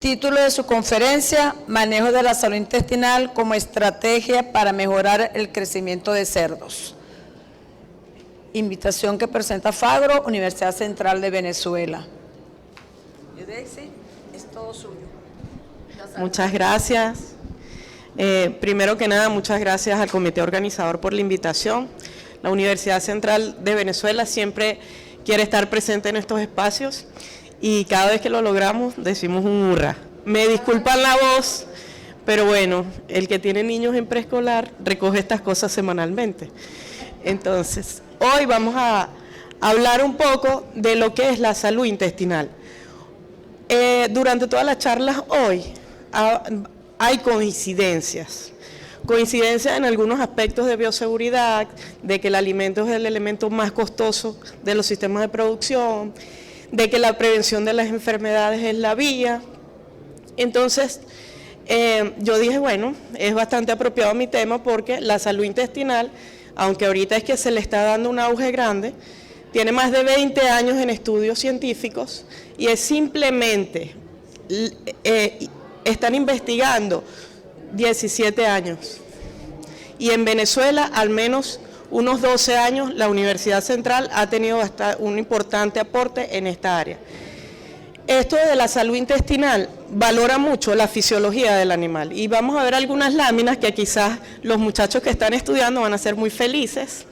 Título de su conferencia: Manejo de la salud intestinal como estrategia para mejorar el crecimiento de cerdos. Invitación que presenta Fagro, Universidad Central de Venezuela. Yudexi, es todo suyo. Muchas gracias. Primero que nada, muchas gracias al comité organizador por la invitación. La Universidad Central de Venezuela siempre quiere estar presente en estos espacios y cada vez que lo logramos decimos un hurra. Me disculpan la voz, pero bueno, el que tiene niños en preescolar recoge estas cosas semanalmente. Entonces, hoy vamos a hablar un poco de lo que es la salud intestinal. Durante todas las charlas hoy hay coincidencias en algunos aspectos de bioseguridad, de que el alimento es el elemento más costoso de los sistemas de producción, de que la prevención de las enfermedades es la vía. Entonces, yo dije, bueno, es bastante apropiado mi tema porque la salud intestinal, aunque ahorita es que se le está dando un auge grande, tiene más de 20 años en estudios científicos y es simplemente, están investigando 17 años. Y en Venezuela, al menos unos 12 años, la Universidad Central ha tenido hasta un importante aporte en esta área. Esto de la salud intestinal valora mucho la fisiología del animal y vamos a ver algunas láminas que quizás los muchachos que están estudiando van a ser muy felices.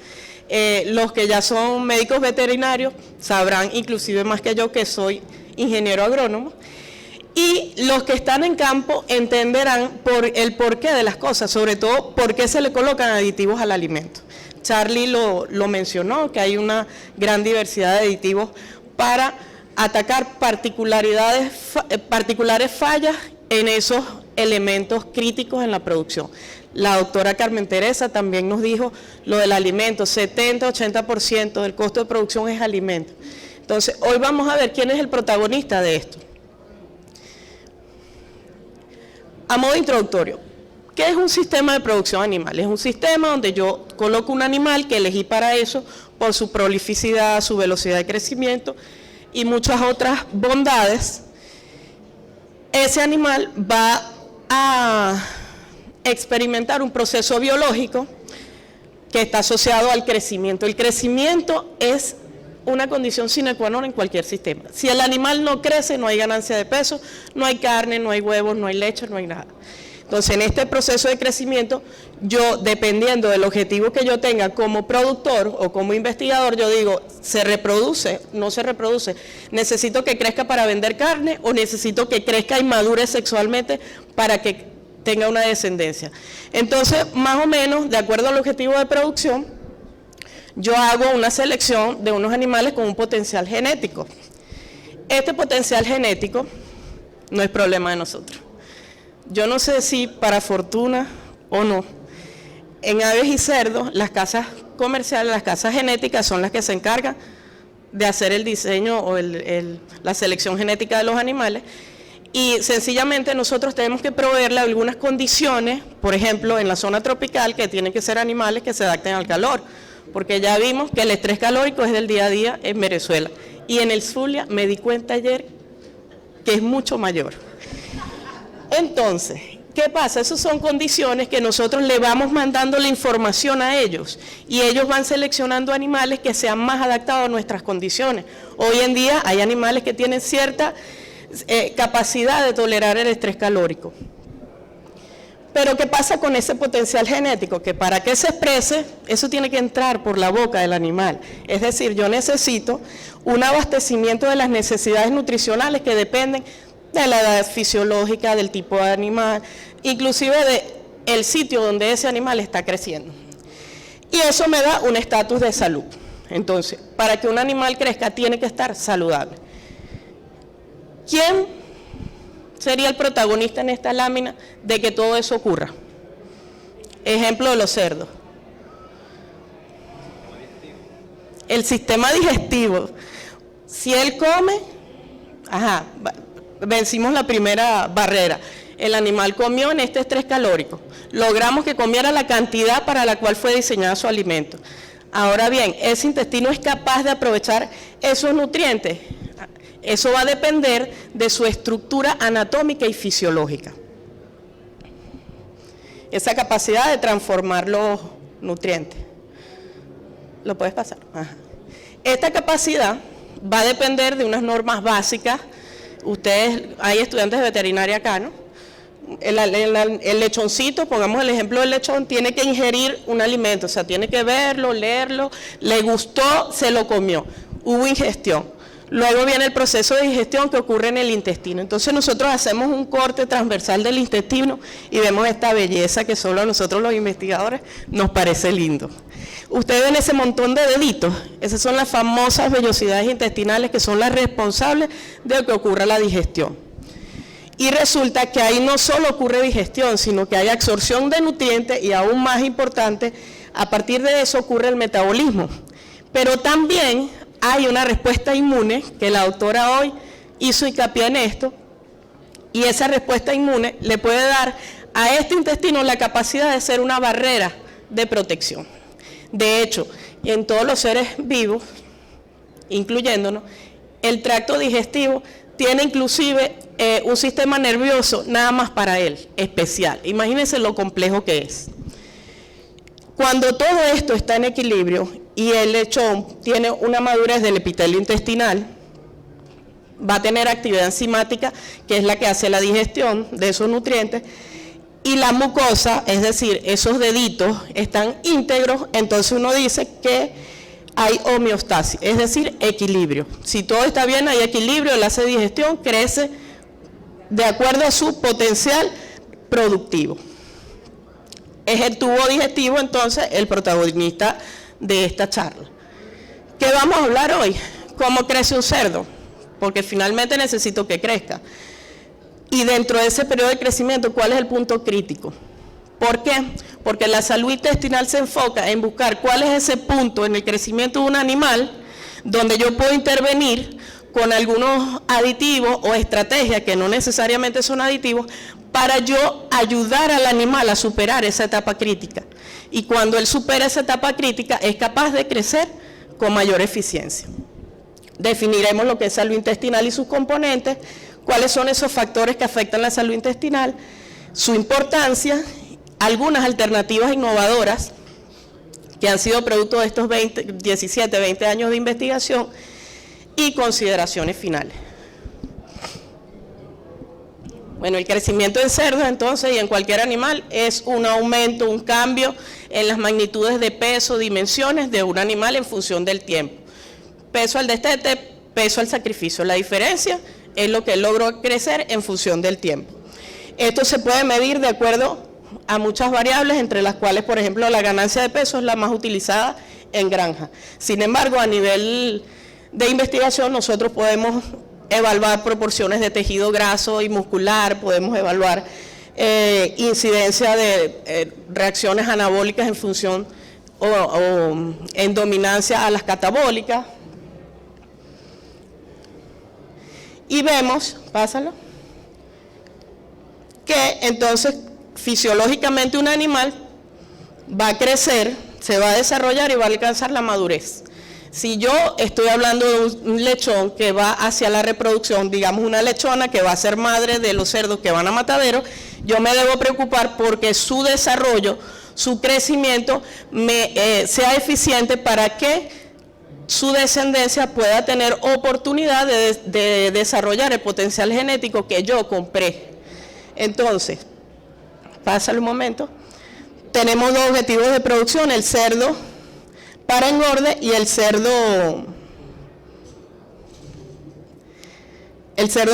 Los que ya son médicos veterinarios sabrán, inclusive más que yo, que soy ingeniero agrónomo. Y los que están en campo entenderán el porqué de las cosas, sobre todo por qué se le colocan aditivos al alimento. Charlie lo mencionó, que hay una gran diversidad de aditivos para atacar particulares fallas en esos elementos críticos en la producción. La doctora Carmen Teresa también nos dijo lo del alimento, 70-80% del costo de producción es alimento. Entonces, hoy vamos a ver quién es el protagonista de esto. A modo introductorio, ¿qué es un sistema de producción animal? Es un sistema donde yo coloco un animal que elegí para eso por su prolificidad, su velocidad de crecimiento y muchas otras bondades. Ese animal va a experimentar un proceso biológico que está asociado al crecimiento. El crecimiento es una condición sine qua non en cualquier sistema. Si el animal no crece, no hay ganancia de peso, no hay carne, no hay huevos, no hay leche, no hay nada. Entonces, en este proceso de crecimiento, yo, dependiendo del objetivo que yo tenga como productor o como investigador, yo digo, ¿se reproduce? ¿No se reproduce? ¿Necesito que crezca para vender carne o necesito que crezca y madure sexualmente para que tenga una descendencia? Entonces, más o menos, de acuerdo al objetivo de producción, yo hago una selección de unos animales con un potencial genético. Este potencial genético no es problema de nosotros. Yo no sé si para fortuna o no, en aves y cerdos, las casas comerciales, las casas genéticas son las que se encargan de hacer el diseño o la selección genética de los animales y sencillamente nosotros tenemos que proveerle algunas condiciones, por ejemplo, en la zona tropical, que tienen que ser animales que se adapten al calor, porque ya vimos que el estrés calórico es del día a día en Venezuela y en el Zulia me di cuenta ayer que es mucho mayor. Entonces, ¿qué pasa? Esas son condiciones que nosotros le vamos mandando la información a ellos y ellos van seleccionando animales que sean más adaptados a nuestras condiciones. Hoy en día hay animales que tienen cierta capacidad de tolerar el estrés calórico. Pero ¿qué pasa con ese potencial genético? Que para que se exprese, eso tiene que entrar por la boca del animal. Es decir, yo necesito un abastecimiento de las necesidades nutricionales que dependen de la edad fisiológica, del tipo de animal, inclusive del sitio donde ese animal está creciendo. Y eso me da un estatus de salud. Entonces, para que un animal crezca, tiene que estar saludable. ¿Quién sería el protagonista en esta lámina de que todo eso ocurra? Ejemplo de los cerdos. El sistema digestivo. Si él come, vencimos la primera barrera. El animal comió en este estrés calórico. Logramos que comiera la cantidad para la cual fue diseñado su alimento. Ahora bien, ese intestino es capaz de aprovechar esos nutrientes. Eso va a depender de su estructura anatómica y fisiológica. Esa capacidad de transformar los nutrientes. ¿Lo puedes pasar? Ajá. Esta capacidad va a depender de unas normas básicas. Ustedes, hay estudiantes de veterinaria acá, ¿no? El lechoncito, pongamos el ejemplo del lechón, tiene que ingerir un alimento, o sea, tiene que verlo, leerlo, le gustó, se lo comió, hubo ingestión. Luego viene el proceso de digestión que ocurre en el intestino. Entonces nosotros hacemos un corte transversal del intestino y vemos esta belleza que solo a nosotros los investigadores nos parece lindo. Ustedes ven ese montón de deditos, esas son las famosas vellosidades intestinales que son las responsables de que ocurra la digestión. Y resulta que ahí no solo ocurre digestión, sino que hay absorción de nutrientes y aún más importante, a partir de eso ocurre el metabolismo. Pero también hay una respuesta inmune, que la doctora hoy hizo hincapié en esto, y esa respuesta inmune le puede dar a este intestino la capacidad de ser una barrera de protección. De hecho, en todos los seres vivos, incluyéndonos, el tracto digestivo tiene inclusive un sistema nervioso nada más para él, especial. Imagínense lo complejo que es. Cuando todo esto está en equilibrio y el lechón tiene una madurez del epitelio intestinal, va a tener actividad enzimática, que es la que hace la digestión de esos nutrientes, y la mucosa, es decir, esos deditos están íntegros, entonces uno dice que hay homeostasis, es decir, equilibrio. Si todo está bien, hay equilibrio, él hace digestión, crece de acuerdo a su potencial productivo. Es el tubo digestivo, entonces, el protagonista de esta charla. ¿Qué vamos a hablar hoy? ¿Cómo crece un cerdo? Porque finalmente necesito que crezca. Y dentro de ese periodo de crecimiento, ¿cuál es el punto crítico? ¿Por qué? Porque la salud intestinal se enfoca en buscar cuál es ese punto en el crecimiento de un animal donde yo puedo intervenir con algunos aditivos o estrategias que no necesariamente son aditivos para yo ayudar al animal a superar esa etapa crítica. Y cuando él supera esa etapa crítica es capaz de crecer con mayor eficiencia. Definiremos lo que es salud intestinal y sus componentes, cuáles son esos factores que afectan la salud intestinal, su importancia, algunas alternativas innovadoras que han sido producto de estos 17, 20 años de investigación y consideraciones finales. Bueno, el crecimiento en cerdos entonces y en cualquier animal es un aumento, un cambio en las magnitudes de peso, dimensiones de un animal en función del tiempo. Peso al destete, peso al sacrificio. La diferencia es lo que él logró crecer en función del tiempo. Esto se puede medir de acuerdo a muchas variables, entre las cuales, por ejemplo, la ganancia de peso es la más utilizada en granja. Sin embargo, a nivel de investigación, nosotros podemos evaluar proporciones de tejido graso y muscular, podemos evaluar incidencia de reacciones anabólicas en función o en dominancia a las catabólicas. Y vemos, pásalo, que entonces fisiológicamente un animal va a crecer, se va a desarrollar y va a alcanzar la madurez. Si yo estoy hablando de un lechón que va hacia la reproducción, digamos una lechona que va a ser madre de los cerdos que van a matadero, yo me debo preocupar porque su desarrollo, su crecimiento sea eficiente para que su descendencia pueda tener oportunidad de desarrollar el potencial genético que yo compré. Entonces, pásale un momento, tenemos dos objetivos de producción, el cerdo para engorde y el cerdo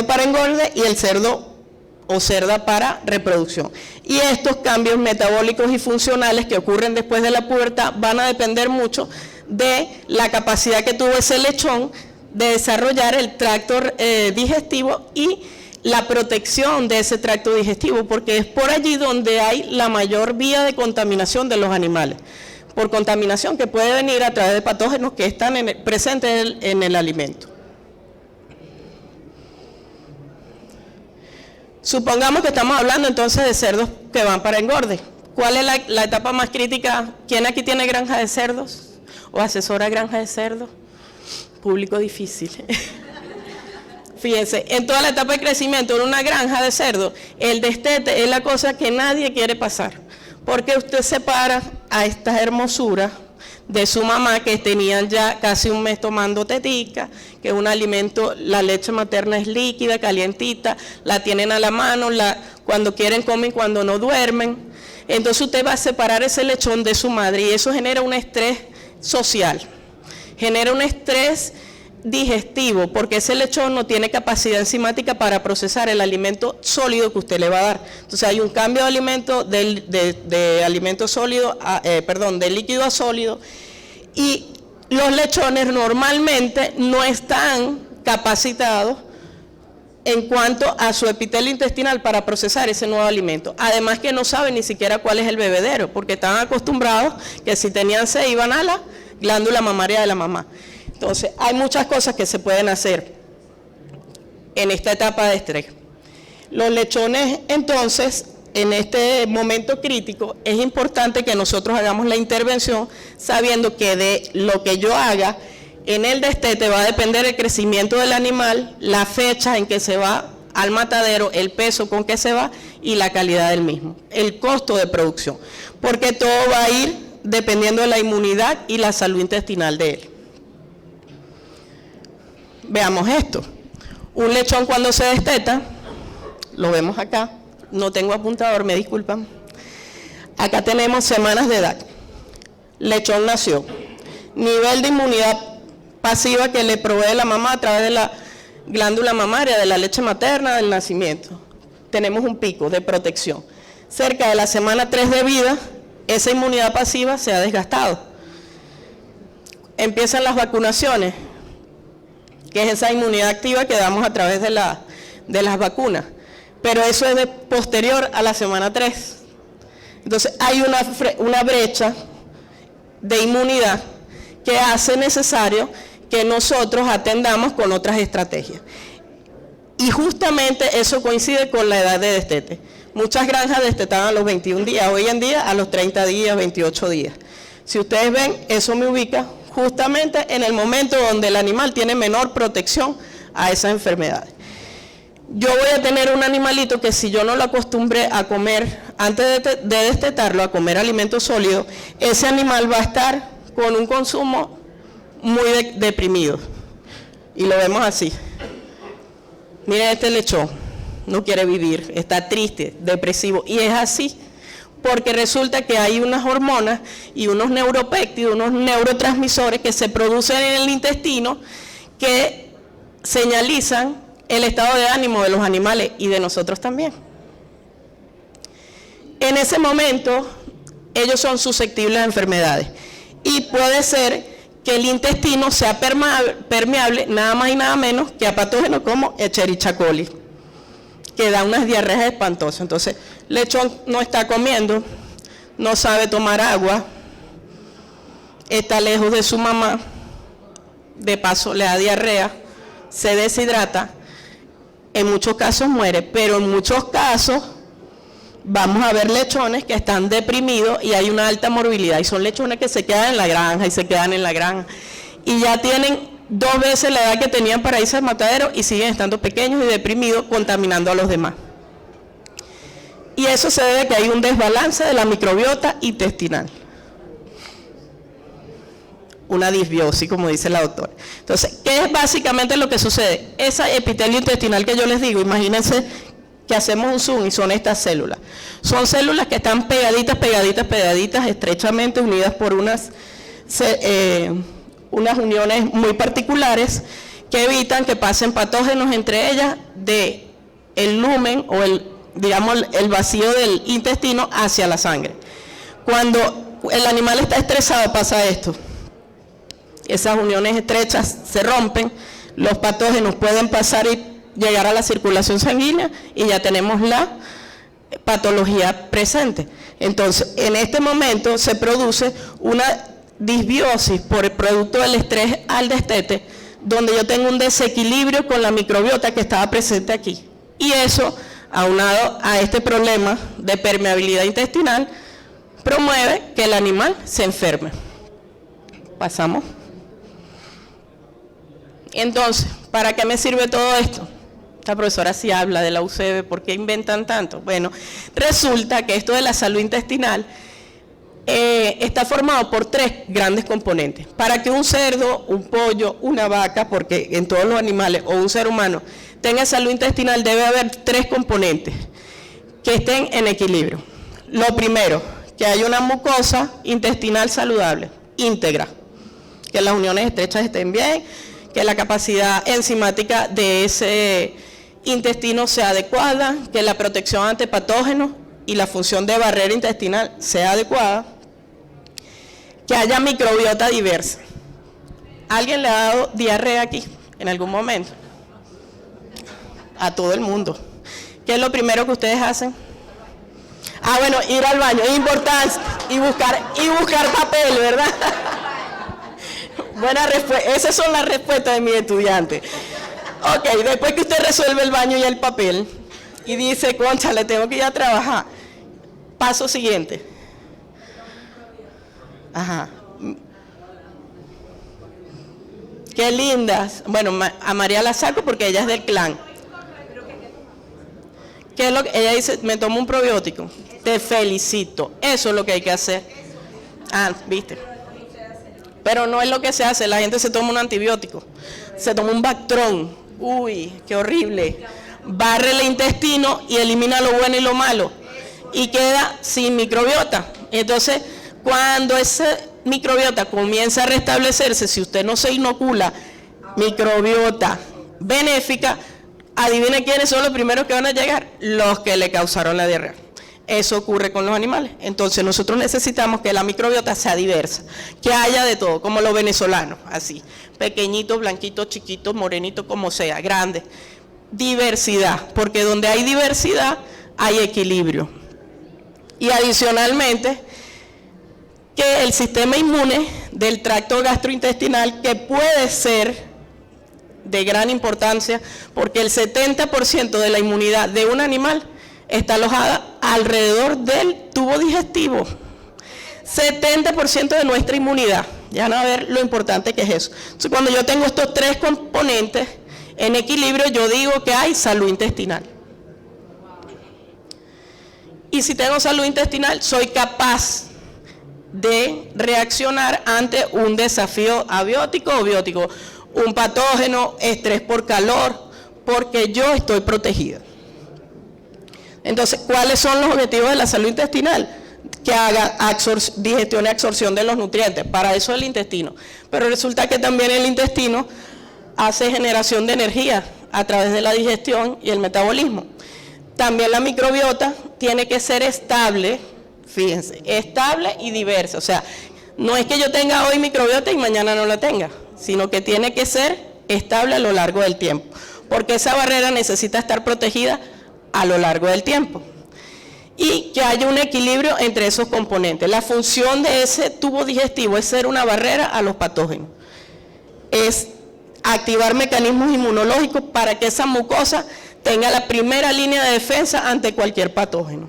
para engorde y el cerdo o cerda para reproducción. Y estos cambios metabólicos y funcionales que ocurren después de la pubertad van a depender mucho de la capacidad que tuvo ese lechón de desarrollar el tracto digestivo y la protección de ese tracto digestivo, porque es por allí donde hay la mayor vía de contaminación de los animales, por contaminación que puede venir a través de patógenos que están presentes en el alimento. Supongamos que estamos hablando entonces de cerdos que van para engorde. ¿Cuál es la etapa más crítica? ¿Quién aquí tiene granja de cerdos? ¿O asesora granja de cerdos? Público difícil. Fíjense, en toda la etapa de crecimiento en una granja de cerdo, el destete es la cosa que nadie quiere pasar, porque usted separa a estas hermosuras de su mamá que tenían ya casi un mes tomando tetica, que es un alimento, la leche materna es líquida, calientita, la tienen a la mano, cuando quieren comen, cuando no duermen. Entonces usted va a separar ese lechón de su madre y eso genera un estrés social, genera un estrés digestivo, porque ese lechón no tiene capacidad enzimática para procesar el alimento sólido que usted le va a dar. Entonces hay un cambio de alimento de alimento sólido, de líquido a sólido, y los lechones normalmente no están capacitados en cuanto a su epitelio intestinal para procesar ese nuevo alimento. Además que no saben ni siquiera cuál es el bebedero, porque están acostumbrados que si tenían sed iban a la glándula mamaria de la mamá. Entonces, hay muchas cosas que se pueden hacer en esta etapa de estrés. Los lechones, entonces, en este momento crítico, es importante que nosotros hagamos la intervención sabiendo que de lo que yo haga en el destete va a depender el crecimiento del animal, la fecha en que se va al matadero, el peso con que se va y la calidad del mismo, el costo de producción, porque todo va a ir dependiendo de la inmunidad y la salud intestinal de él. Veamos esto. Un lechón cuando se desteta, lo vemos acá, no tengo apuntador, me disculpan. Acá tenemos semanas de edad. Lechón nació. Nivel de inmunidad pasiva que le provee la mamá a través de la glándula mamaria, de la leche materna, del nacimiento. Tenemos un pico de protección. Cerca de la semana 3 de vida, esa inmunidad pasiva se ha desgastado. Empiezan las vacunaciones, que es esa inmunidad activa que damos a través de las vacunas. Pero eso es posterior a la semana 3. Entonces hay una brecha de inmunidad que hace necesario que nosotros atendamos con otras estrategias. Y justamente eso coincide con la edad de destete. Muchas granjas destetaban a los 21 días, hoy en día a los 30 días, 28 días. Si ustedes ven, eso me ubica justamente en el momento donde el animal tiene menor protección a esas enfermedades. Yo voy a tener un animalito que si yo no lo acostumbré a comer, antes de destetarlo, a comer alimentos sólidos, ese animal va a estar con un consumo muy deprimido. Y lo vemos así. Miren este lechón, no quiere vivir, está triste, depresivo, y es así. Porque resulta que hay unas hormonas y unos neuropéptidos, unos neurotransmisores que se producen en el intestino que señalizan el estado de ánimo de los animales y de nosotros también. En ese momento, ellos son susceptibles a enfermedades y puede ser que el intestino sea permeable nada más y nada menos que a patógenos como Escherichia coli, que da unas diarreas espantosas. Entonces, lechón no está comiendo, no sabe tomar agua, está lejos de su mamá, de paso le da diarrea, se deshidrata, en muchos casos muere, pero en muchos casos vamos a ver lechones que están deprimidos y hay una alta morbilidad, y son lechones que se quedan en la granja y se quedan en la granja, y ya tienen 2 veces la edad que tenían para irse al matadero y siguen estando pequeños y deprimidos, contaminando a los demás. Y eso se debe a que hay un desbalance de la microbiota intestinal. Una disbiosis, como dice la doctora. Entonces, ¿qué es básicamente lo que sucede? Esa epitelio intestinal que yo les digo, imagínense que hacemos un zoom y son estas células. Son células que están pegaditas, estrechamente unidas por unas uniones muy particulares que evitan que pasen patógenos entre ellas de el lumen o el vacío del intestino hacia la sangre. Cuando el animal está estresado pasa esto. Esas uniones estrechas se rompen, los patógenos pueden pasar y llegar a la circulación sanguínea y ya tenemos la patología presente. Entonces, en este momento se produce una disbiosis por el producto del estrés al destete, donde yo tengo un desequilibrio con la microbiota que estaba presente aquí. Y eso, aunado a este problema de permeabilidad intestinal, promueve que el animal se enferme. Pasamos. Entonces, ¿para qué me sirve todo esto? Esta profesora sí habla de la UCB, ¿por qué inventan tanto? Bueno, resulta que esto de la salud intestinal está formado por 3 grandes componentes. Para que un cerdo, un pollo, una vaca, porque en todos los animales, o un ser humano, tenga salud intestinal, debe haber 3 componentes que estén en equilibrio. Lo primero, que haya una mucosa intestinal saludable, íntegra, que las uniones estrechas estén bien, que la capacidad enzimática de ese intestino sea adecuada, que la protección ante patógenos y la función de barrera intestinal sea adecuada, que haya microbiota diversa. ¿Alguien le ha dado diarrea aquí en algún momento? A todo el mundo. ¿Qué es lo primero que ustedes hacen? Ah, bueno, ir al baño, es importante, y buscar papel, ¿verdad? Buena respuesta, esas son las respuestas de mis estudiantes. Ok, después que usted resuelve el baño y el papel, y dice, concha, le tengo que ir a trabajar. Paso siguiente. Ajá. Qué lindas. Bueno, a María la saco porque ella es del clan. ¿Qué es lo que ella dice? Me tomo un probiótico. Te felicito. Eso es lo que hay que hacer. Ah, viste. Pero no es lo que se hace. La gente se toma un antibiótico. Se toma un Bactrón. Uy, qué horrible. Barre el intestino y elimina lo bueno y lo malo. Y queda sin microbiota. Entonces, cuando esa microbiota comienza a restablecerse, si usted no se inocula microbiota benéfica, adivine quiénes son los primeros que van a llegar, los que le causaron la diarrea. Eso ocurre con los animales. Entonces nosotros necesitamos que la microbiota sea diversa, que haya de todo, como los venezolanos, así, pequeñitos, blanquitos, chiquitos, morenitos, como sea, grandes. Diversidad, porque donde hay diversidad hay equilibrio. Y adicionalmente, que el sistema inmune del tracto gastrointestinal, que puede ser de gran importancia, porque el 70% de la inmunidad de un animal está alojada alrededor del tubo digestivo. 70% de nuestra inmunidad. Ya van a ver lo importante que es eso. Entonces, cuando yo tengo estos 3 componentes en equilibrio, yo digo que hay salud intestinal. Y si tengo salud intestinal, soy capaz de reaccionar ante un desafío abiótico o biótico, un patógeno, estrés por calor, porque yo estoy protegida. Entonces, ¿cuáles son los objetivos de la salud intestinal? Que haga digestión y absorción de los nutrientes, para eso el intestino. Pero resulta que también el intestino hace generación de energía a través de la digestión y el metabolismo. También la microbiota tiene que ser estable, fíjense, estable y diversa. O sea, no es que yo tenga hoy microbiota y mañana no la tenga, sino que tiene que ser estable a lo largo del tiempo, porque esa barrera necesita estar protegida a lo largo del tiempo. Y que haya un equilibrio entre esos componentes. La función de ese tubo digestivo es ser una barrera a los patógenos. Es activar mecanismos inmunológicos para que esa mucosa tenga la primera línea de defensa ante cualquier patógeno.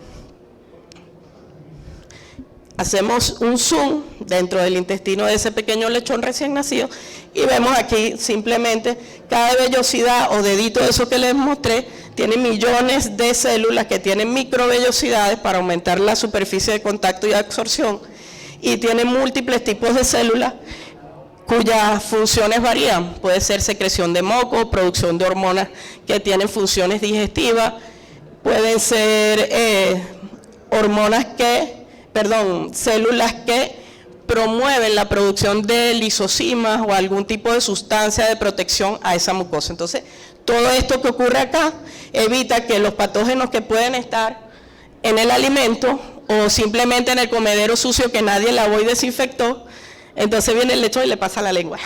Hacemos un zoom dentro del intestino de ese pequeño lechón recién nacido y vemos aquí simplemente cada vellosidad o dedito de eso que les mostré tiene millones de células que tienen microvellosidades para aumentar la superficie de contacto y absorción, y tiene múltiples tipos de células cuyas funciones varían. Puede ser secreción de moco, producción de hormonas que tienen funciones digestivas, pueden ser células que promueven la producción de lisocimas o algún tipo de sustancia de protección a esa mucosa. Entonces, todo esto que ocurre acá evita que los patógenos que pueden estar en el alimento o simplemente en el comedero sucio que nadie lavó y desinfectó, entonces viene el lechón y le pasa la lengua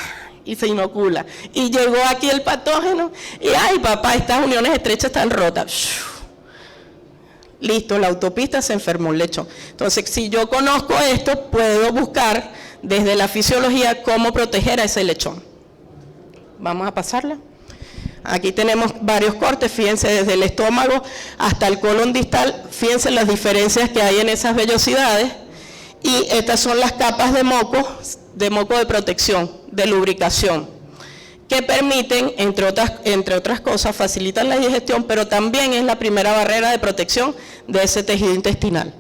y se inocula. Y llegó aquí el patógeno y ¡ay, papá, estas uniones estrechas están rotas! Listo, la autopista se enfermó el lechón. Entonces, si yo conozco esto, puedo buscar desde la fisiología cómo proteger a ese lechón. Vamos a pasarla. Aquí tenemos varios cortes, fíjense, desde el estómago hasta el colon distal, fíjense las diferencias que hay en esas vellosidades. Y estas son las capas de moco de protección, de lubricación, que permiten, entre otras cosas, facilitan la digestión, pero también es la primera barrera de protección de ese tejido intestinal.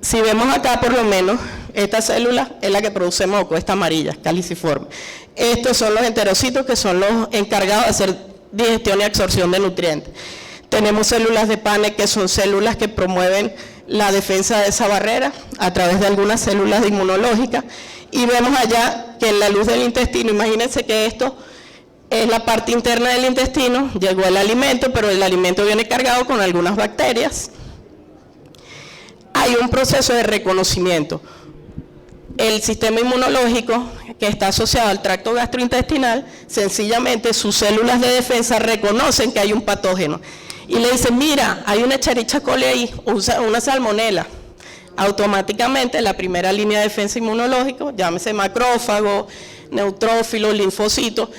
Si vemos acá, por lo menos, esta célula es la que produce moco, esta amarilla, caliciforme. Estos son los enterocitos, que son los encargados de hacer digestión y absorción de nutrientes. Tenemos células de Paneth, que son células que promueven la defensa de esa barrera a través de algunas células inmunológicas. Y vemos allá que en la luz del intestino, imagínense que esto es la parte interna del intestino, llegó el alimento, pero el alimento viene cargado con algunas bacterias. Hay un proceso de reconocimiento. El sistema inmunológico, que está asociado al tracto gastrointestinal, sencillamente sus células de defensa reconocen que hay un patógeno y le dicen, mira, hay una Escherichia coli ahí, una salmonela. Automáticamente la primera línea de defensa inmunológica, llámese macrófago, neutrófilos, linfocitos,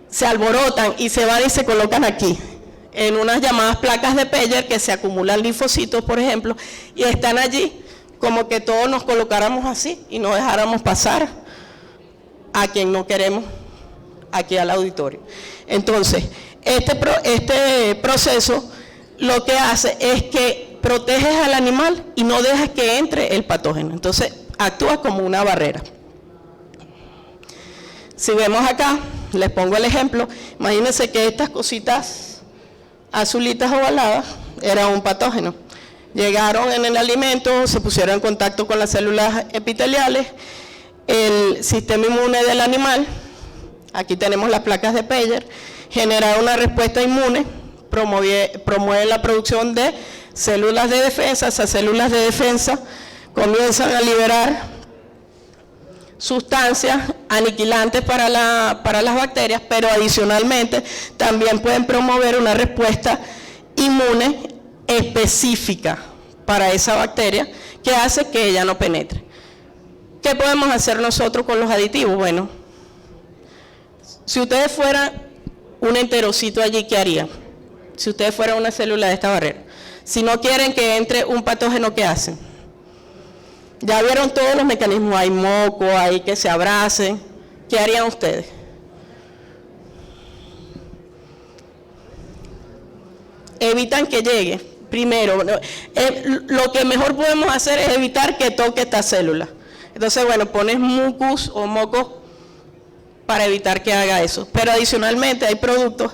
se alborotan y se van y se colocan aquí, en unas llamadas placas de Peyer, que se acumulan linfocitos, por ejemplo, y están allí como que todos nos colocáramos así y no dejáramos pasar a quien no queremos aquí al auditorio. Entonces, este proceso lo que hace es que proteges al animal y no dejas que entre el patógeno. Entonces, actúa como una barrera. Si vemos acá, les pongo el ejemplo, imagínense que estas cositas azulitas ovaladas eran un patógeno. Llegaron en el alimento, se pusieron en contacto con las células epiteliales, el sistema inmune del animal, aquí tenemos las placas de Peyer, genera una respuesta inmune, promueve la producción de células de defensa. Esas células de defensa comienzan a liberar sustancias aniquilantes para las bacterias, pero adicionalmente también pueden promover una respuesta inmune específica para esa bacteria que hace que ella no penetre. ¿Qué podemos hacer nosotros con los aditivos? Bueno, si ustedes fueran un enterocito allí, ¿qué harían? Si ustedes fueran una célula de esta barrera. Si no quieren que entre un patógeno, ¿qué hacen? Ya vieron todos los mecanismos, hay moco, hay que se abracen. ¿Qué harían ustedes? Evitan que llegue. Primero, lo que mejor podemos hacer es evitar que toque esta célula. Entonces, bueno, pones mucus o moco para evitar que haga eso. Pero adicionalmente hay productos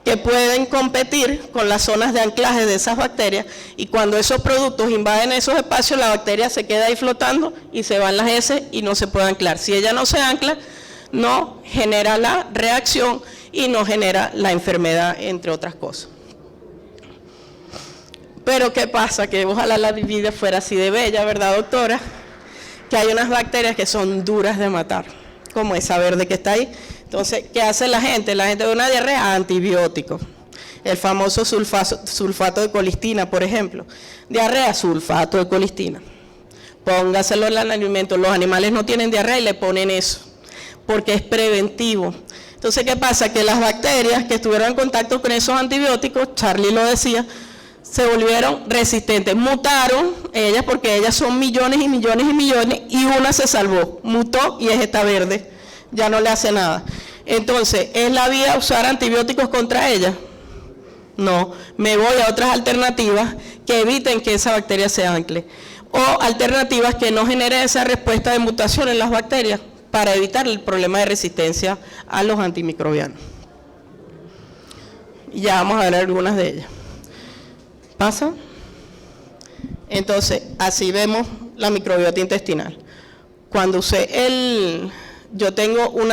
que pueden competir con las zonas de anclaje de esas bacterias, y cuando esos productos invaden esos espacios, la bacteria se queda ahí flotando y se van las heces y no se puede anclar. Si ella no se ancla, no genera la reacción y no genera la enfermedad, entre otras cosas. Pero ¿qué pasa? Que ojalá la vida fuera así de bella, ¿verdad, doctora? Que hay unas bacterias que son duras de matar, como esa verde que está ahí. Entonces, ¿qué hace la gente? La gente de una diarrea, antibiótico. El famoso sulfato de colistina, por ejemplo. Diarrea, sulfato de colistina. Póngaselo en el alimento. Los animales no tienen diarrea y le ponen eso, porque es preventivo. Entonces, ¿qué pasa? Que las bacterias que estuvieron en contacto con esos antibióticos, Charlie lo decía, se volvieron resistentes, mutaron ellas, porque ellas son millones y millones y millones, y una se salvó, mutó y es esta verde, ya no le hace nada. Entonces, ¿es la vía usar antibióticos contra ellas? No, me voy a otras alternativas que eviten que esa bacteria se ancle, o alternativas que no generen esa respuesta de mutación en las bacterias para evitar el problema de resistencia a los antimicrobianos. Y ya vamos a ver algunas de ellas. ¿Pasa? Entonces, así vemos la microbiota intestinal. Cuando yo tengo un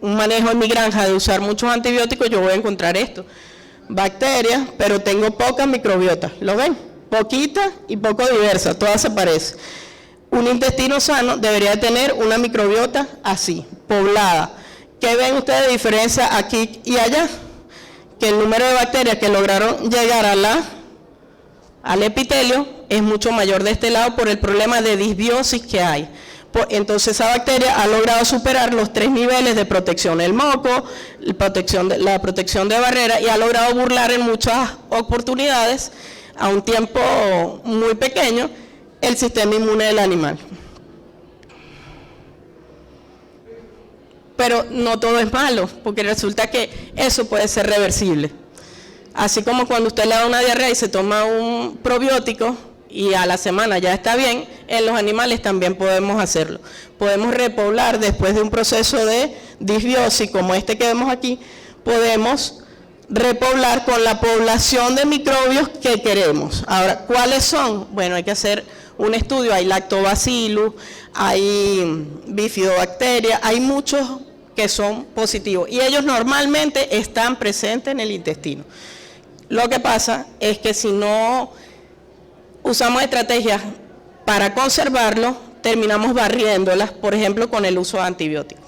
manejo en mi granja de usar muchos antibióticos, yo voy a encontrar esto. Bacterias, pero tengo pocas microbiotas. ¿Lo ven? Poquitas y poco diversas, todas se parecen. Un intestino sano debería tener una microbiota así, poblada. ¿Qué ven ustedes de diferencia aquí y allá? Que el número de bacterias que lograron llegar al epitelio es mucho mayor de este lado por el problema de disbiosis que hay. Entonces esa bacteria ha logrado superar los 3 niveles de protección, el moco, la protección de barrera, y ha logrado burlar en muchas oportunidades, a un tiempo muy pequeño, el sistema inmune del animal. pero no todo es malo, porque resulta que eso puede ser reversible. Así como cuando usted le da una diarrea y se toma un probiótico y a la semana ya está bien, en los animales también podemos hacerlo. Podemos repoblar después de un proceso de disbiosis como este que vemos aquí, podemos repoblar con la población de microbios que queremos. Ahora, ¿cuáles son? Bueno, hay que hacer un estudio, hay lactobacillus, hay bifidobacterias, hay muchos que son positivos y ellos normalmente están presentes en el intestino. Lo que pasa es que si no usamos estrategias para conservarlos, terminamos barriéndolas, por ejemplo, con el uso de antibióticos.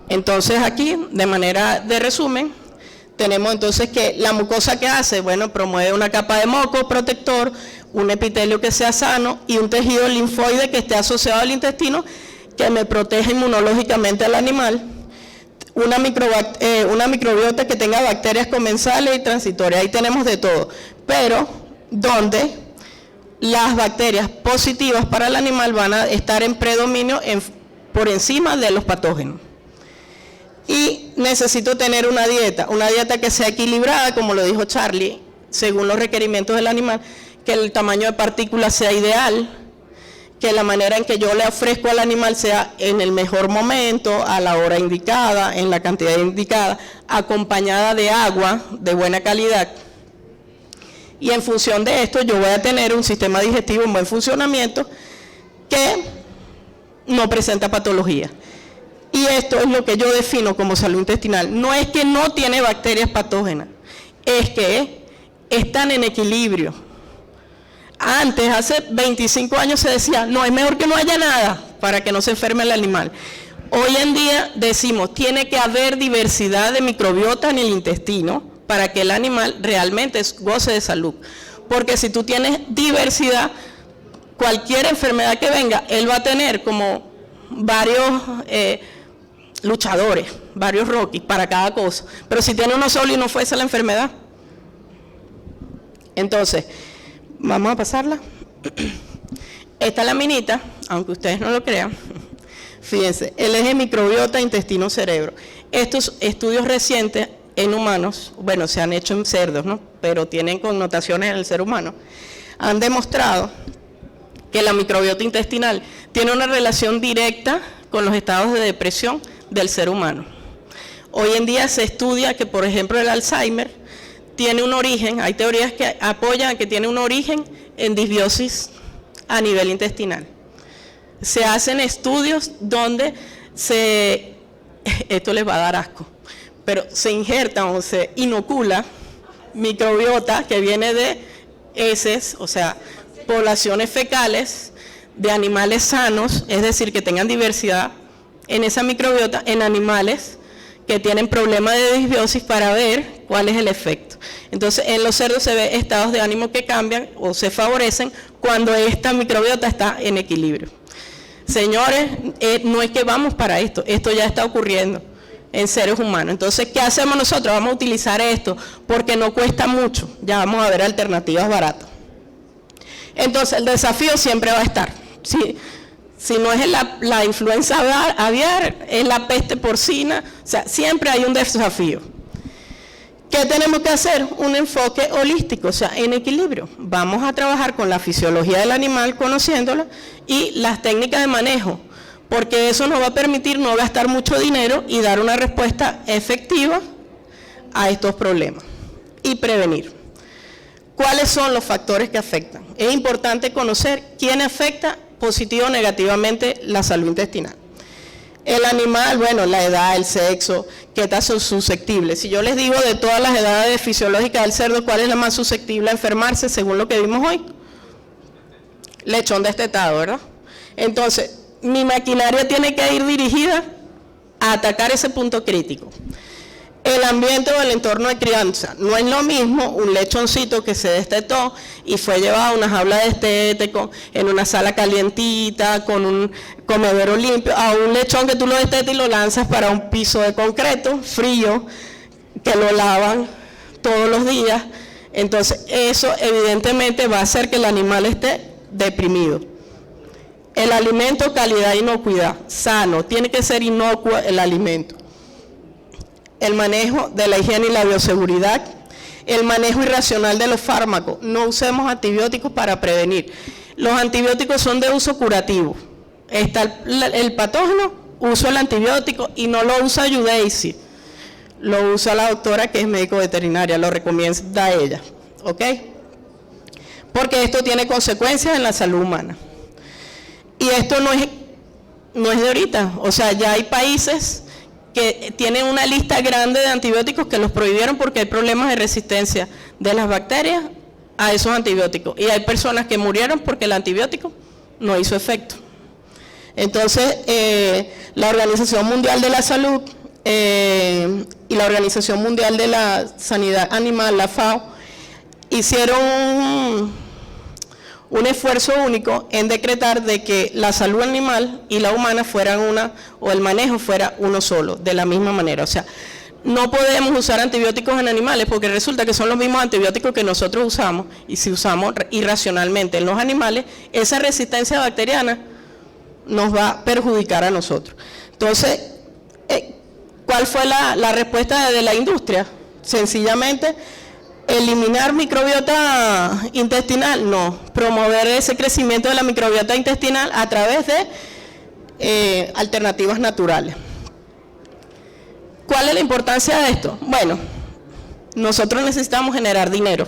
Entonces aquí, de manera de resumen, tenemos entonces que la mucosa que hace, bueno, promueve una capa de moco protector, un epitelio que sea sano y un tejido linfoide que esté asociado al intestino que me protege inmunológicamente al animal, una microbiota que tenga bacterias comensales y transitorias, ahí tenemos de todo, pero donde las bacterias positivas para el animal van a estar en predominio por encima de los patógenos. Y necesito tener una dieta que sea equilibrada, como lo dijo Charlie, según los requerimientos del animal, que el tamaño de partículas sea ideal, que la manera en que yo le ofrezco al animal sea en el mejor momento, a la hora indicada, en la cantidad indicada, acompañada de agua de buena calidad. Y en función de esto yo voy a tener un sistema digestivo en buen funcionamiento que no presenta patología. Y esto es lo que yo defino como salud intestinal. No es que no tiene bacterias patógenas, es que están en equilibrio. Antes, hace 25 años se decía, no, es mejor que no haya nada para que no se enferme el animal. Hoy en día decimos, tiene que haber diversidad de microbiota en el intestino para que el animal realmente goce de salud. Porque si tú tienes diversidad, cualquier enfermedad que venga, él va a tener como varios luchadores, varios Rocky para cada cosa. Pero si tiene uno solo y no fuese la enfermedad. Entonces, vamos a pasarla. Esta laminita, aunque ustedes no lo crean, fíjense, el eje microbiota intestino-cerebro. Estos estudios recientes en humanos, bueno, se han hecho en cerdos, ¿no? Pero tienen connotaciones en el ser humano, han demostrado que la microbiota intestinal tiene una relación directa con los estados de depresión del ser humano. Hoy en día se estudia que, por ejemplo, el Alzheimer tiene un origen, hay teorías que apoyan que tiene un origen en disbiosis a nivel intestinal. Se hacen estudios donde esto les va a dar asco, pero se injerta o se inocula microbiota que viene de heces, o sea, poblaciones fecales de animales sanos, es decir, que tengan diversidad en esa microbiota, en animales que tienen problemas de disbiosis para ver cuál es el efecto. Entonces, en los cerdos se ve estados de ánimo que cambian o se favorecen cuando esta microbiota está en equilibrio. Señores, no es que vamos para esto ya está ocurriendo en seres humanos. Entonces, ¿qué hacemos nosotros? Vamos a utilizar esto porque no cuesta mucho, ya vamos a ver alternativas baratas. Entonces, el desafío siempre va a estar. Si no es la influenza aviar, es la peste porcina, o sea, siempre hay un desafío. ¿Qué tenemos que hacer? Un enfoque holístico, o sea, en equilibrio. Vamos a trabajar con la fisiología del animal, conociéndola, y las técnicas de manejo, porque eso nos va a permitir no gastar mucho dinero y dar una respuesta efectiva a estos problemas y prevenir. ¿Cuáles son los factores que afectan? Es importante conocer quién afecta positivo o negativamente la salud intestinal. El animal, bueno, la edad, el sexo, qué tan susceptible. Si yo les digo de todas las edades fisiológicas del cerdo, ¿cuál es la más susceptible a enfermarse según lo que vimos hoy? Lechón destetado, ¿verdad? Entonces, mi maquinaria tiene que ir dirigida a atacar ese punto crítico. El ambiente o el entorno de crianza. No es lo mismo un lechoncito que se destetó y fue llevado a una jaula de destete en una sala calientita, con un comedero limpio, a un lechón que tú lo destetas y lo lanzas para un piso de concreto, frío, que lo lavan todos los días. Entonces, eso evidentemente va a hacer que el animal esté deprimido. El alimento, calidad e inocuidad, sano, tiene que ser inocuo el alimento. El manejo de la higiene y la bioseguridad, el manejo irracional de los fármacos, no usemos antibióticos para prevenir. Los antibióticos son de uso curativo. Está el patógeno, uso el antibiótico y no lo usa Yudeisi, lo usa la doctora que es médico veterinaria, lo recomienda ella, ¿ok? Porque esto tiene consecuencias en la salud humana. Y esto no es de ahorita, o sea, ya hay países que tienen una lista grande de antibióticos que los prohibieron porque hay problemas de resistencia de las bacterias a esos antibióticos. Y hay personas que murieron porque el antibiótico no hizo efecto. Entonces, la Organización Mundial de la Salud y la Organización Mundial de la Sanidad Animal, la FAO, hicieron un esfuerzo único en decretar de que la salud animal y la humana fueran una, o el manejo fuera uno solo, de la misma manera. O sea, no podemos usar antibióticos en animales porque resulta que son los mismos antibióticos que nosotros usamos, y si usamos irracionalmente en los animales, esa resistencia bacteriana nos va a perjudicar a nosotros. Entonces, ¿cuál fue la respuesta de la industria? Sencillamente, eliminar microbiota intestinal, no, promover ese crecimiento de la microbiota intestinal a través de alternativas naturales. ¿Cuál es la importancia de esto? Bueno, nosotros necesitamos generar dinero,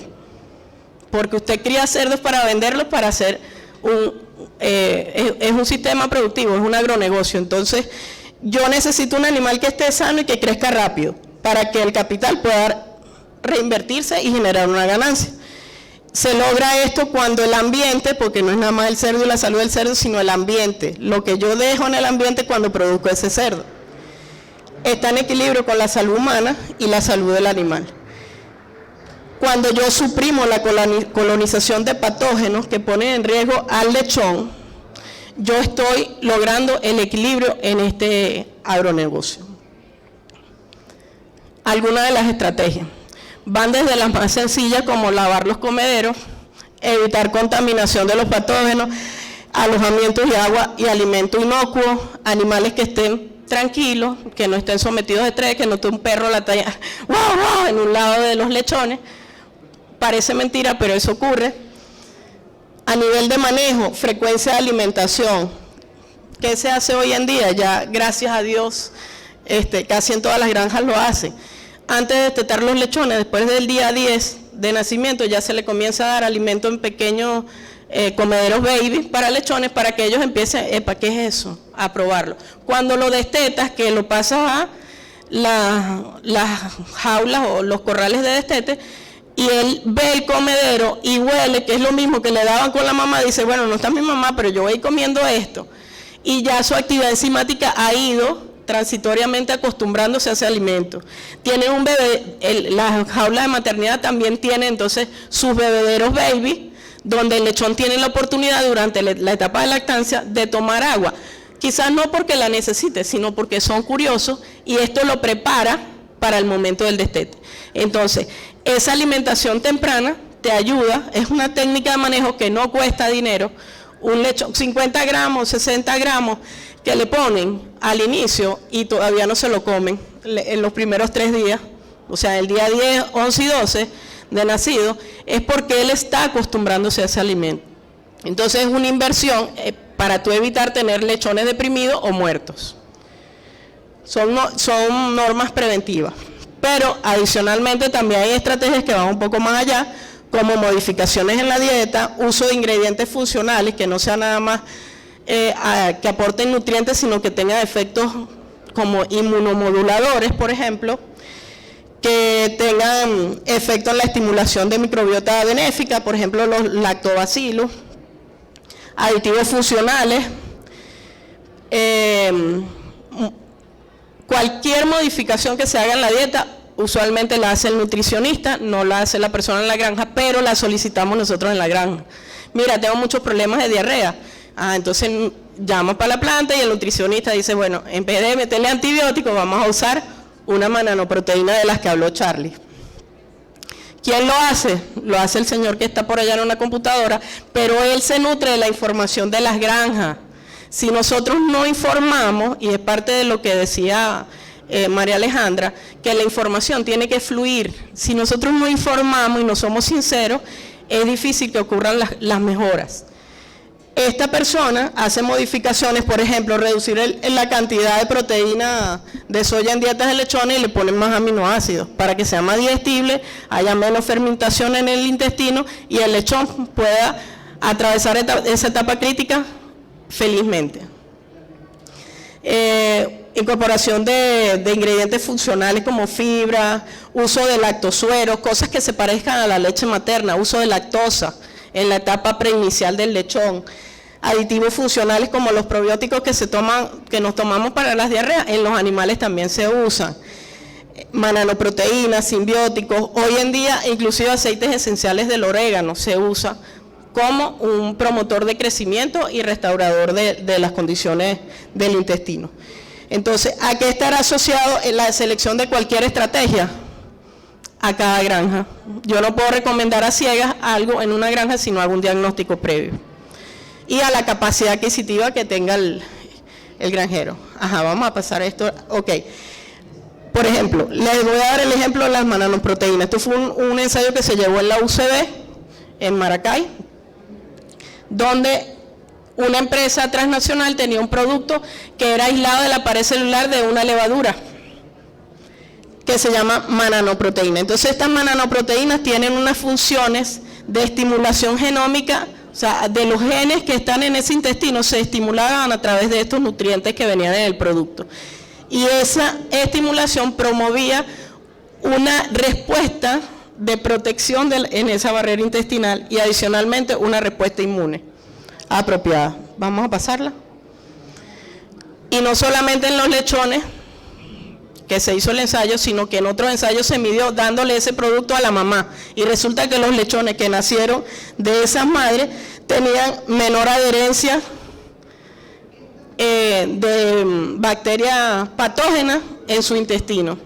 porque usted cría cerdos para venderlos, para hacer es un sistema productivo, es un agronegocio. Entonces, yo necesito un animal que esté sano y que crezca rápido, para que el capital pueda reinvertirse y generar una ganancia. Se logra esto cuando el ambiente, porque no es nada más el cerdo y la salud del cerdo, sino el ambiente, lo que yo dejo en el ambiente cuando produzco ese cerdo, está en equilibrio con la salud humana y la salud del animal. Cuando yo suprimo la colonización de patógenos que ponen en riesgo al lechón, yo estoy logrando el equilibrio en este agronegocio. Algunas de las estrategias van desde las más sencillas, como lavar los comederos, evitar contaminación de los patógenos, alojamientos de agua y alimento inocuo, animales que estén tranquilos, que no estén sometidos a estrés, que no esté un perro la talla ¡wow! En un lado de los lechones. Parece mentira, pero eso ocurre. A nivel de manejo, frecuencia de alimentación, ¿qué se hace hoy en día? Ya, gracias a Dios, casi en todas las granjas lo hacen. Antes de destetar los lechones, después del día 10 de nacimiento, ya se le comienza a dar alimento en pequeños comederos baby para lechones, para que ellos empiecen, ¿qué es eso?, a probarlo. Cuando lo destetas, que lo pasas a las jaulas o los corrales de destete, y él ve el comedero y huele, que es lo mismo que le daban con la mamá, dice, bueno, no está mi mamá, pero yo voy a ir comiendo esto. Y ya su actividad enzimática ha ido transitoriamente acostumbrándose a ese alimento. Tiene un bebé, la jaula de maternidad también tiene entonces sus bebederos baby, donde el lechón tiene la oportunidad durante la etapa de lactancia de tomar agua. Quizás no porque la necesite, sino porque son curiosos y esto lo prepara para el momento del destete. Entonces, esa alimentación temprana te ayuda, es una técnica de manejo que no cuesta dinero. Un lechón, 50 gramos, 60 gramos, que le ponen al inicio y todavía no se lo comen en los primeros 3 días, o sea, el día 10, 11 y 12 de nacido, es porque él está acostumbrándose a ese alimento. Entonces es una inversión para tú evitar tener lechones deprimidos o muertos. Son normas preventivas, pero adicionalmente también hay estrategias que van un poco más allá, como modificaciones en la dieta, uso de ingredientes funcionales, que no sea nada más que aporten nutrientes, sino que tengan efectos como inmunomoduladores, por ejemplo, que tengan efecto en la estimulación de microbiota benéfica, por ejemplo, los lactobacillus, aditivos funcionales, cualquier modificación que se haga en la dieta, usualmente la hace el nutricionista, no la hace la persona en la granja, pero la solicitamos nosotros en la granja. Mira, tengo muchos problemas de diarrea. Entonces llama para la planta y el nutricionista dice, bueno, en vez de meterle antibióticos, vamos a usar una mananoproteína de las que habló Charlie. ¿Quién lo hace? Lo hace el señor que está por allá en una computadora, pero él se nutre de la información de las granjas. Si nosotros no informamos, y es parte de lo que decía María Alejandra, que la información tiene que fluir. Si nosotros no informamos y no somos sinceros, es difícil que ocurran las mejoras. Esta persona hace modificaciones, por ejemplo, reducir la cantidad de proteína de soya en dietas de lechones y le ponen más aminoácidos para que sea más digestible, haya menos fermentación en el intestino y el lechón pueda atravesar esa etapa crítica felizmente. Incorporación de ingredientes funcionales como fibra, uso de lactosueros, cosas que se parezcan a la leche materna, uso de lactosa en la etapa preinicial del lechón, aditivos funcionales como los probióticos que nos tomamos para las diarreas, en los animales también se usan, mananoproteínas, simbióticos, hoy en día inclusive aceites esenciales del orégano se usa como un promotor de crecimiento y restaurador de las condiciones del intestino. Entonces, ¿a qué estará asociado en la selección de cualquier estrategia? A cada granja. Yo no puedo recomendar a ciegas algo en una granja si no hago un diagnóstico previo. Y a la capacidad adquisitiva que tenga el granjero. Ajá, vamos a pasar esto. Ok. Por ejemplo, les voy a dar el ejemplo de las mananoproteínas. Esto fue un ensayo que se llevó en la UCB, en Maracay, donde una empresa transnacional tenía un producto que era aislado de la pared celular de una levadura, que se llama mananoproteína. Entonces estas mananoproteínas tienen unas funciones de estimulación genómica, o sea, de los genes que están en ese intestino se estimulaban a través de estos nutrientes que venían en el producto. Y esa estimulación promovía una respuesta de protección en esa barrera intestinal y adicionalmente una respuesta inmune apropiada. Vamos a pasarla. Y no solamente en los lechones que se hizo el ensayo, sino que en otros ensayos se midió dándole ese producto a la mamá. Y resulta que los lechones que nacieron de esas madres tenían menor adherencia de bacterias patógenas en su intestino.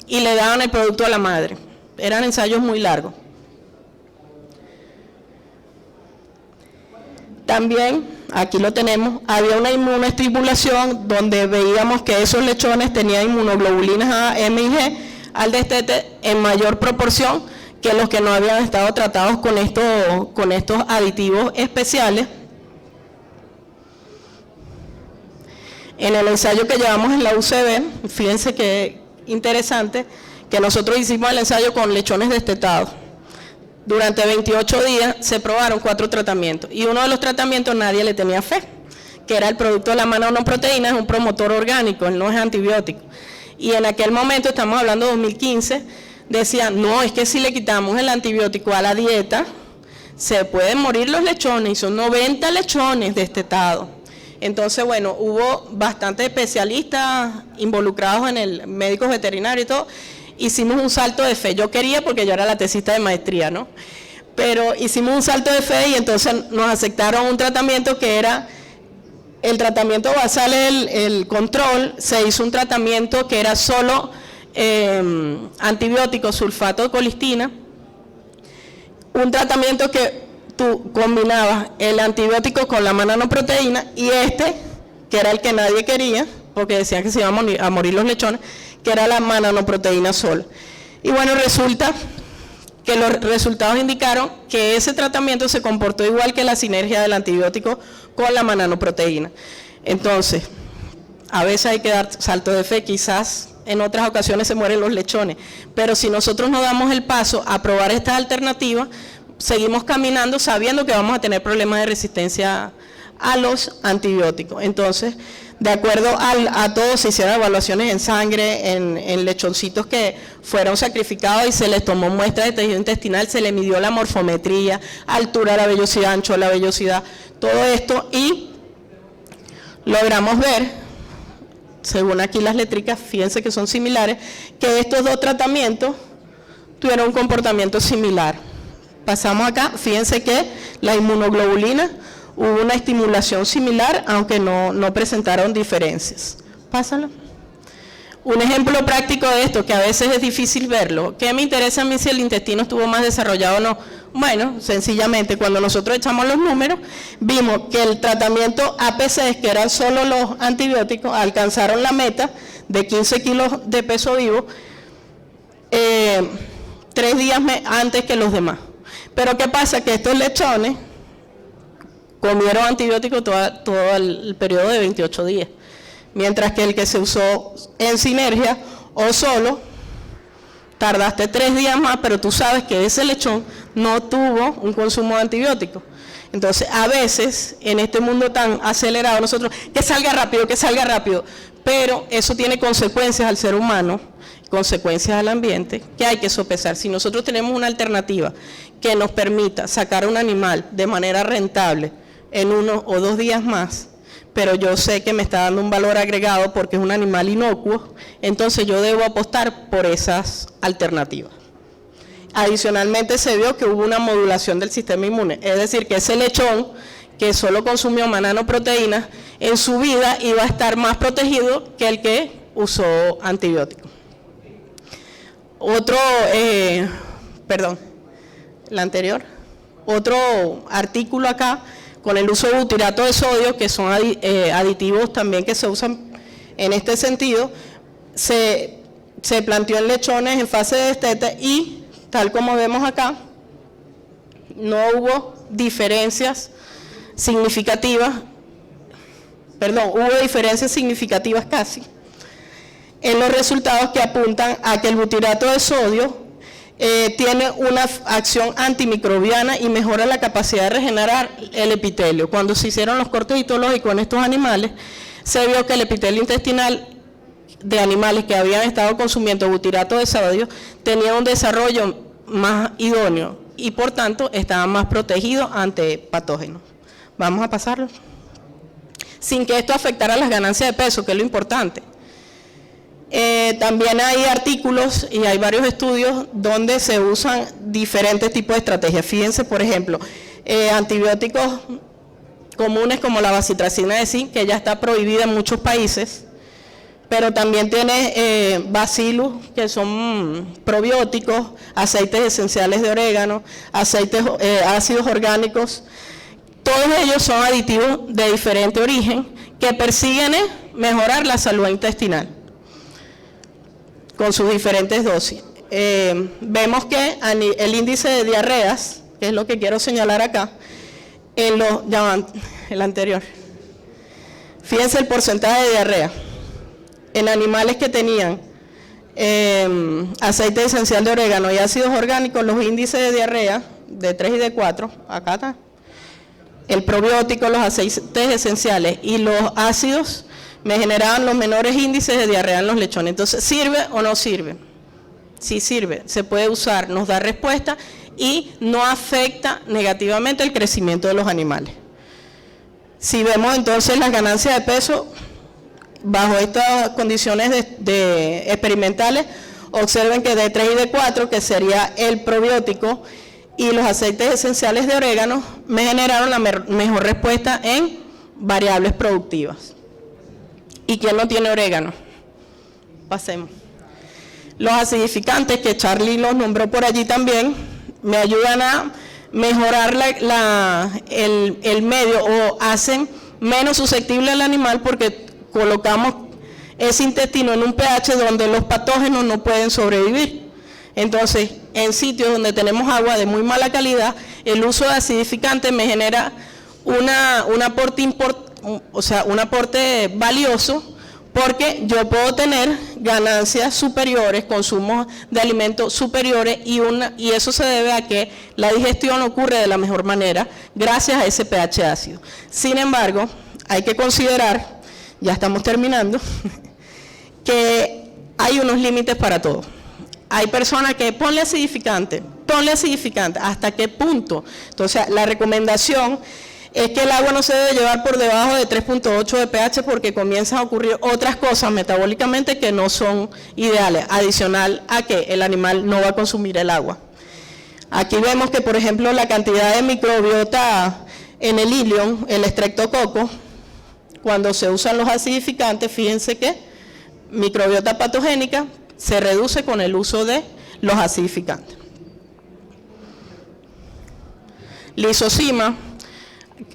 Y le daban el producto a la madre. Eran ensayos muy largos. También, aquí lo tenemos, había una inmunoestimulación donde veíamos que esos lechones tenían inmunoglobulinas A, M y G al destete en mayor proporción que los que no habían estado tratados con estos aditivos especiales. En el ensayo que llevamos en la UCB, fíjense que interesante, que nosotros hicimos el ensayo con lechones destetados. Durante 28 días se probaron 4 tratamientos y uno de los tratamientos nadie le tenía fe, que era el producto de la mananoproteína, es un promotor orgánico, no es antibiótico. Y en aquel momento, estamos hablando de 2015, decían, no, es que si le quitamos el antibiótico a la dieta, se pueden morir los lechones, y son 90 lechones destetados. Entonces, bueno, hubo bastantes especialistas involucrados en el médicos veterinarios y todo. Hicimos un salto de fe, yo quería porque yo era la tesista de maestría, ¿no? Pero hicimos un salto de fe y entonces nos aceptaron un tratamiento que era el tratamiento basal, el control, se hizo un tratamiento que era solo antibiótico, sulfato de colistina, un tratamiento que tú combinabas el antibiótico con la mananoproteína y que era el que nadie quería, porque decían que se iban a morir los lechones, que era la mananoproteína sola. Y bueno, resulta que los resultados indicaron que ese tratamiento se comportó igual que la sinergia del antibiótico con la mananoproteína. Entonces, a veces hay que dar salto de fe, quizás en otras ocasiones se mueren los lechones, pero si nosotros no damos el paso a probar estas alternativas, seguimos caminando sabiendo que vamos a tener problemas de resistencia a los antibióticos. Entonces, de acuerdo a todos, se hicieron evaluaciones en sangre, en lechoncitos que fueron sacrificados y se les tomó muestras de tejido intestinal, se les midió la morfometría, altura de la vellosidad, ancho de la vellosidad, todo esto, y logramos ver, según aquí las letricas, fíjense que son similares, que estos 2 tratamientos tuvieron un comportamiento similar. Pasamos acá, fíjense que la inmunoglobulina hubo una estimulación similar, aunque no presentaron diferencias. Pásalo. Un ejemplo práctico de esto, que a veces es difícil verlo, ¿qué me interesa a mí si el intestino estuvo más desarrollado o no? Bueno, sencillamente, cuando nosotros echamos los números, vimos que el tratamiento APCs, que eran solo los antibióticos, alcanzaron la meta de 15 kilos de peso vivo 3 días antes que los demás. Pero ¿qué pasa? Que estos lechones comieron antibióticos todo el periodo de 28 días. Mientras que el que se usó en sinergia o solo, tardaste 3 días más, pero tú sabes que ese lechón no tuvo un consumo de antibióticos. Entonces, a veces, en este mundo tan acelerado, nosotros, que salga rápido, pero eso tiene consecuencias al ser humano, consecuencias al ambiente, que hay que sopesar. Si nosotros tenemos una alternativa que nos permita sacar un animal de manera rentable en 1 o 2 días más, pero yo sé que me está dando un valor agregado porque es un animal inocuo, entonces yo debo apostar por esas alternativas. Adicionalmente se vio que hubo una modulación del sistema inmune, es decir, que ese lechón que solo consumió mananoproteínas, en su vida iba a estar más protegido que el que usó antibióticos. Otro artículo acá, con el uso de butirato de sodio, que son aditivos también que se usan en este sentido, se planteó en lechones en fase de destete y, tal como vemos acá, no hubo diferencias significativas, hubo diferencias significativas casi, en los resultados que apuntan a que el butirato de sodio tiene una acción antimicrobiana y mejora la capacidad de regenerar el epitelio. Cuando se hicieron los cortes histológicos en estos animales, se vio que el epitelio intestinal de animales que habían estado consumiendo butirato de sodio tenía un desarrollo más idóneo y por tanto estaban más protegidos ante patógenos. Vamos a pasarlo. Sin que esto afectara las ganancias de peso, que es lo importante. También hay artículos y hay varios estudios donde se usan diferentes tipos de estrategias. Fíjense, por ejemplo, antibióticos comunes como la bacitracina de zinc, que ya está prohibida en muchos países, pero también tiene bacillus, que son probióticos, aceites esenciales de orégano, ácidos orgánicos. Todos ellos son aditivos de diferente origen que persiguen mejorar la salud intestinal con sus diferentes dosis. Vemos que el índice de diarreas, que es lo que quiero señalar acá, el anterior. Fíjense el porcentaje de diarrea. En animales que tenían aceite esencial de orégano y ácidos orgánicos, los índices de diarrea de 3 y de 4, acá está. El probiótico, los aceites esenciales y los ácidos me generaban los menores índices de diarrea en los lechones. Entonces, ¿sirve o no sirve? Sí sirve, se puede usar, nos da respuesta y no afecta negativamente el crecimiento de los animales. Si vemos entonces las ganancias de peso, bajo estas condiciones experimentales, observen que de 3 y de 4, que sería el probiótico, y los aceites esenciales de orégano, me generaron la mejor respuesta en variables productivas. ¿Y quién no tiene orégano? Pasemos. Los acidificantes, que Charlie los nombró por allí también, me ayudan a mejorar el medio o hacen menos susceptible al animal porque colocamos ese intestino en un pH donde los patógenos no pueden sobrevivir. Entonces, en sitios donde tenemos agua de muy mala calidad, el uso de acidificantes me genera un aporte valioso, porque yo puedo tener ganancias superiores, consumos de alimentos superiores, y eso se debe a que la digestión ocurre de la mejor manera gracias a ese pH ácido. Sin embargo, hay que considerar, ya estamos terminando, que hay unos límites para todo. Hay personas que ponle acidificante, ¿hasta qué punto? Entonces, la recomendación es que el agua no se debe llevar por debajo de 3.8 de pH porque comienzan a ocurrir otras cosas metabólicamente que no son ideales, adicional a que el animal no va a consumir el agua. Aquí vemos que, por ejemplo, la cantidad de microbiota en el ilion, el estreptococo, cuando se usan los acidificantes, fíjense que microbiota patogénica se reduce con el uso de los acidificantes. Lisozima,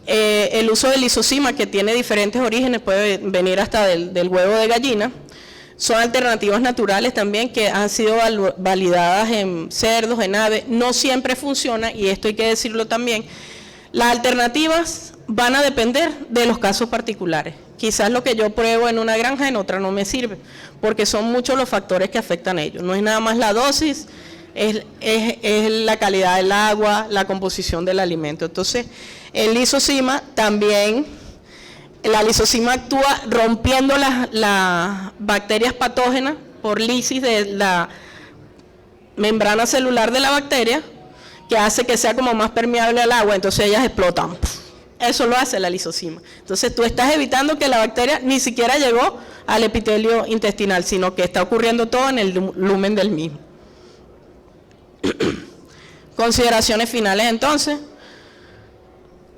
el uso de lisozima, que tiene diferentes orígenes, puede venir hasta del huevo de gallina. Son alternativas naturales también que han sido validadas en cerdos, en aves. No siempre funciona, y esto hay que decirlo también. Las alternativas van a depender de los casos particulares. Quizás lo que yo pruebo en una granja, en otra no me sirve, porque son muchos los factores que afectan a ellos. No es nada más la dosis, es la calidad del agua, la composición del alimento. Entonces, el lisozima también, la lisozima actúa rompiendo las bacterias patógenas por lisis de la membrana celular de la bacteria, que hace que sea como más permeable al agua, entonces ellas explotan. Eso lo hace la lisozima. Entonces tú estás evitando que la bacteria ni siquiera llegó al epitelio intestinal, sino que está ocurriendo todo en el lumen del mismo. Consideraciones finales entonces.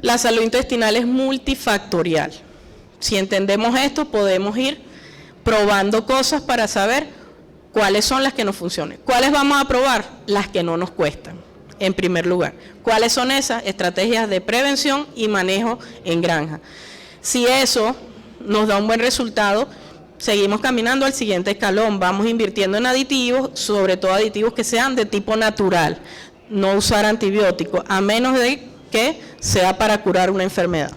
La salud intestinal es multifactorial. Si entendemos esto, podemos ir probando cosas para saber cuáles son las que nos funcionan. ¿Cuáles vamos a probar? Las que no nos cuestan, en primer lugar. ¿Cuáles son esas? Estrategias de prevención y manejo en granja. Si eso nos da un buen resultado, seguimos caminando al siguiente escalón. Vamos invirtiendo en aditivos, sobre todo aditivos que sean de tipo natural. No usar antibióticos, a menos de que sea para curar una enfermedad.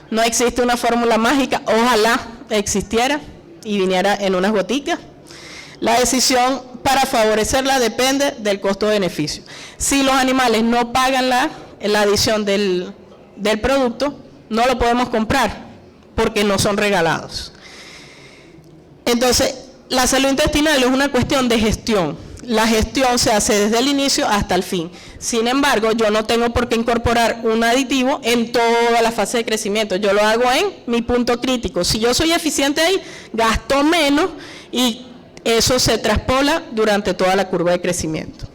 No existe una fórmula mágica, ojalá existiera y viniera en unas goticas. La decisión para favorecerla depende del costo-beneficio. Si los animales no pagan la adición del producto, no lo podemos comprar porque no son regalados. Entonces, la salud intestinal es una cuestión de gestión. La gestión se hace desde el inicio hasta el fin. Sin embargo, yo no tengo por qué incorporar un aditivo en toda la fase de crecimiento. Yo lo hago en mi punto crítico. Si yo soy eficiente ahí, gasto menos y eso se traspola durante toda la curva de crecimiento.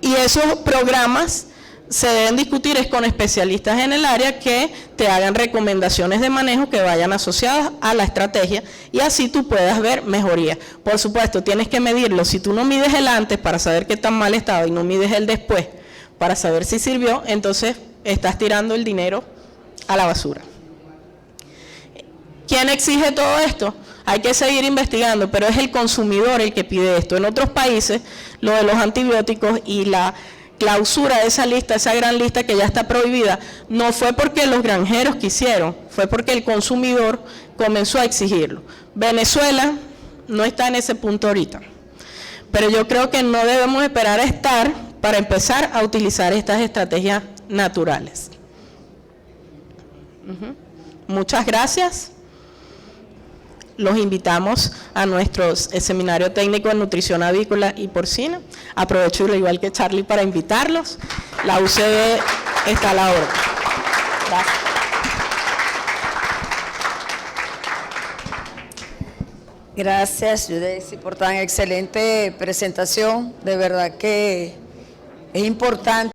Y esos programas se deben discutir con especialistas en el área que te hagan recomendaciones de manejo que vayan asociadas a la estrategia y así tú puedas ver mejoría. Por supuesto, tienes que medirlo. Si tú no mides el antes para saber qué tan mal estaba y no mides el después para saber si sirvió, entonces estás tirando el dinero a la basura. ¿Quién exige todo esto? Hay que seguir investigando, pero es el consumidor el que pide esto. En otros países, lo de los antibióticos y la clausura de esa lista, esa gran lista que ya está prohibida, no fue porque los granjeros quisieron, fue porque el consumidor comenzó a exigirlo. Venezuela no está en ese punto ahorita, pero yo creo que no debemos esperar a estar para empezar a utilizar estas estrategias naturales. Muchas gracias. Los invitamos a nuestro seminario técnico en nutrición avícola y porcina. Aprovecho igual que Charlie para invitarlos. La UCB está a la orden. Gracias. Gracias, Yudeisi, por tan excelente presentación. De verdad que es importante.